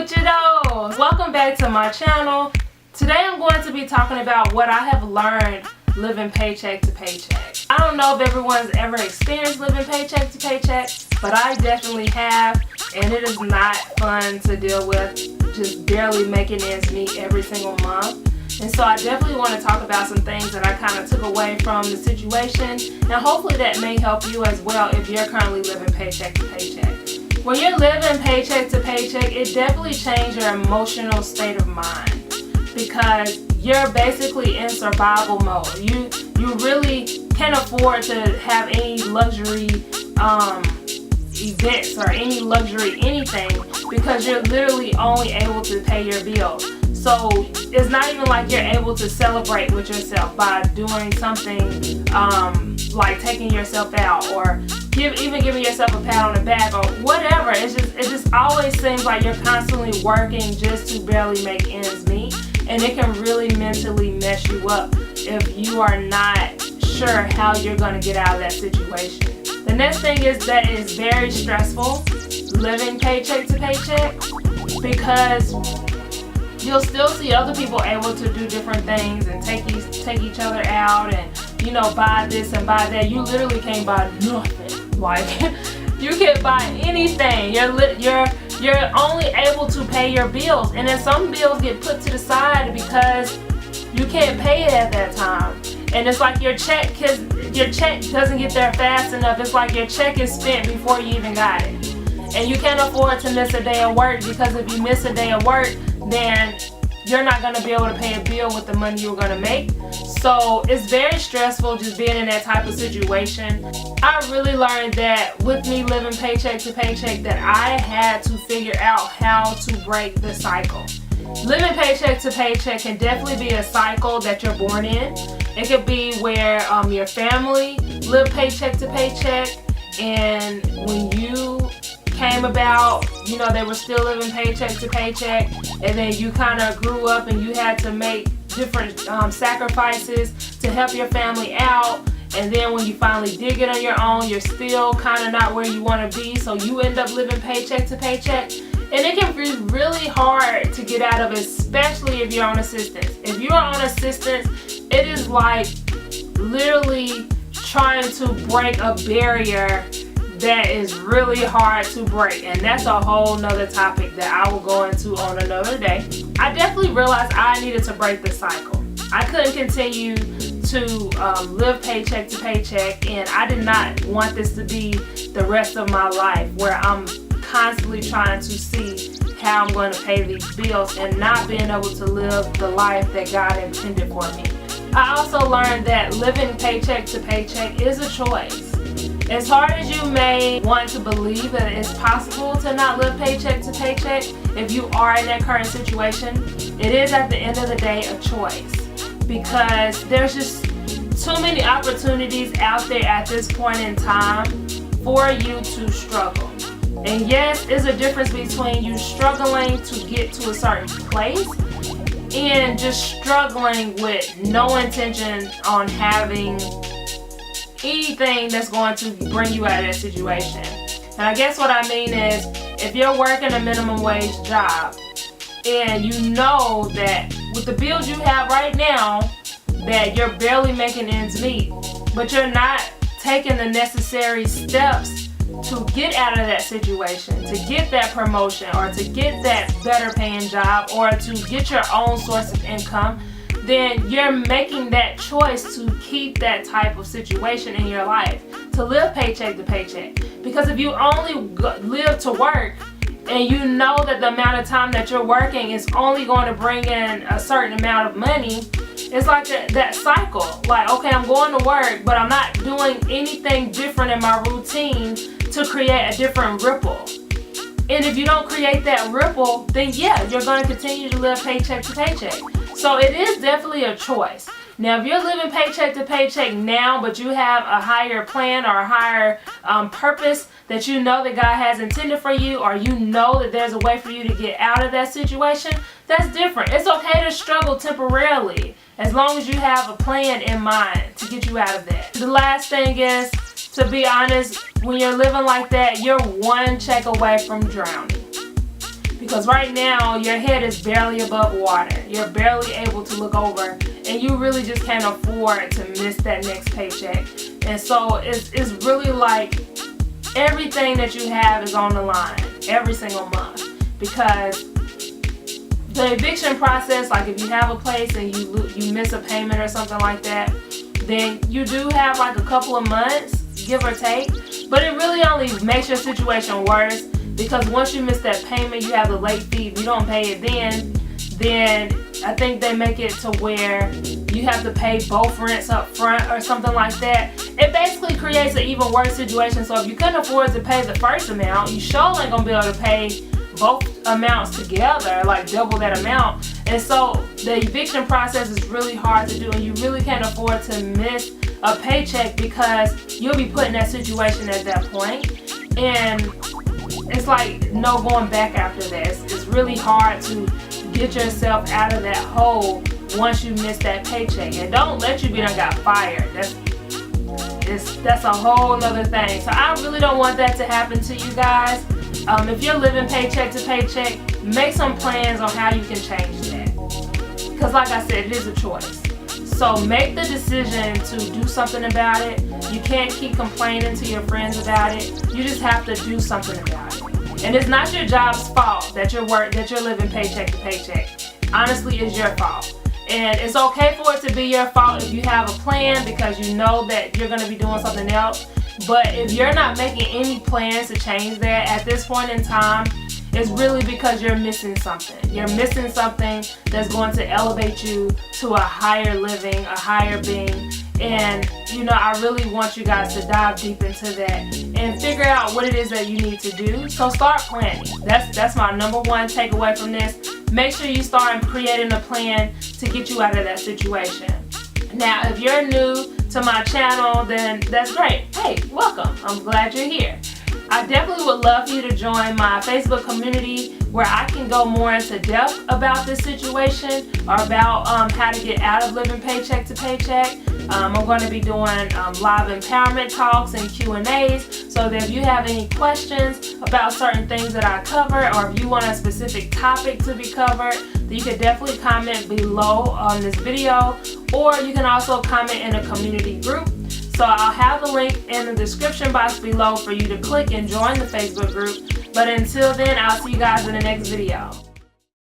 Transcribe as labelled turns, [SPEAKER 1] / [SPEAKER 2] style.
[SPEAKER 1] with you though? Welcome back to my channel. Today I'm going to be talking about what I have learned living paycheck to paycheck. I don't know if everyone's ever experienced living paycheck to paycheck, but I definitely have, and it is not fun to deal with, just barely making ends meet every single month. And so I definitely want to talk about some things that I kind of took away from the situation, and hopefully that may help you as well if you're currently living paycheck to paycheck. When you're living paycheck to paycheck, it definitely changes your emotional state of mind because you're basically in survival mode. You really can't afford to have any luxury events or any luxury anything because you're literally only able to pay your bills. So it's not even like you're able to celebrate with yourself by doing something like taking yourself out or even giving yourself a pat on the back or whatever. It just always seems like you're constantly working just to barely make ends meet, and it can really mentally mess you up if you are not sure how you're going to get out of that situation. The next thing is that it's very stressful living paycheck to paycheck because you'll still see other people able to do different things and take each other out and, you know, buy this and buy that. You literally can't buy nothing. Like, you can't buy anything. You're only able to pay your bills, and then some bills get put to the side because you can't pay it at that time. And it's like your check doesn't get there fast enough. It's like your check is spent before you even got it. And you can't afford to miss a day of work because if you miss a day of work, then you're not going to be able to pay a bill with the money you're going to make. So it's very stressful just being in that type of situation. I really learned that with me living paycheck to paycheck that I had to figure out how to break the cycle. Living paycheck to paycheck can definitely be a cycle that you're born in. It could be where your family lived paycheck to paycheck, and when you came about, you know, they were still living paycheck to paycheck, and then you kind of grew up and you had to make different sacrifices to help your family out, and then when you finally did get on your own, you're still kind of not where you want to be, so you end up living paycheck to paycheck, and it can be really hard to get out of, especially if you're on assistance. If you're on assistance, it is like literally trying to break a barrier that is really hard to break, and that's a whole nother topic that I will go into on another day. I definitely realized I needed to break the cycle. I couldn't continue to live paycheck to paycheck, and I did not want this to be the rest of my life where I'm constantly trying to see how I'm going to pay these bills and not being able to live the life that God intended for me. I also learned that living paycheck to paycheck is a choice. As hard as you may want to believe that it's possible to not live paycheck to paycheck, if you are in that current situation, it is at the end of the day a choice because there's just too many opportunities out there at this point in time for you to struggle. And yes, there's a difference between you struggling to get to a certain place and just struggling with no intention on having anything that's going to bring you out of that situation. And I guess what I mean is, if you're working a minimum wage job and you know that with the bills you have right now that you're barely making ends meet, but you're not taking the necessary steps to get out of that situation, to get that promotion or to get that better paying job or to get your own source of income, then you're making that choice to keep that type of situation in your life, to live paycheck to paycheck. Because if you only live to work and you know that the amount of time that you're working is only going to bring in a certain amount of money, it's like that cycle. Like, okay, I'm going to work, but I'm not doing anything different in my routine to create a different ripple. And if you don't create that ripple, then yeah, you're going to continue to live paycheck to paycheck. So it is definitely a choice. Now, if you're living paycheck to paycheck now, but you have a higher plan or a higher purpose that you know that God has intended for you, or you know that there's a way for you to get out of that situation, that's different. It's okay to struggle temporarily as long as you have a plan in mind to get you out of that. The last thing is, to be honest, when you're living like that, you're one check away from drowning. Because right now your head is barely above water. You're barely able to look over, and you really just can't afford to miss that next paycheck. And so it's really like everything that you have is on the line every single month, because the eviction process, like if you have a place and you miss a payment or something like that, then you do have like a couple of months, give or take, but it really only makes your situation worse, because once you miss that payment, you have the late fee. If you don't pay it then I think they make it to where you have to pay both rents up front or something like that. It basically creates an even worse situation. So if you couldn't afford to pay the first amount, you sure ain't gonna be able to pay both amounts together, like double that amount. And so the eviction process is really hard to do, and you really can't afford to miss a paycheck, because you'll be put in that situation at that point, and it's like no going back after this. It's really hard to get yourself out of that hole once you miss that paycheck. And don't let you be done got fired. That's a whole other thing. So I really don't want that to happen to you guys. If you're living paycheck to paycheck, make some plans on how you can change that. Because like I said, it is a choice. So make the decision to do something about it. You can't keep complaining to your friends about it. You just have to do something about it. And it's not your job's fault that you're living paycheck to paycheck. Honestly, it's your fault. And it's okay for it to be your fault if you have a plan, because you know that you're going to be doing something else. But if you're not making any plans to change that at this point in time, it's really because you're missing something. You're missing something that's going to elevate you to a higher living, a higher being. And I really want you guys to dive deep into that and figure out what it is that you need to do. So start planning. That's my number one takeaway from this. Make sure you start creating a plan to get you out of that situation. Now, if you're new to my channel, then that's great. Hey, welcome. I'm glad you're here. I definitely would love for you to join my Facebook community, where I can go more into depth about this situation, or about how to get out of living paycheck to paycheck. I'm going to be doing live empowerment talks and Q&As, so that if you have any questions about certain things that I cover, or if you want a specific topic to be covered, then you can definitely comment below on this video, or you can also comment in a community group. So I'll have the link in the description box below for you to click and join the Facebook group. But until then, I'll see you guys in the next video.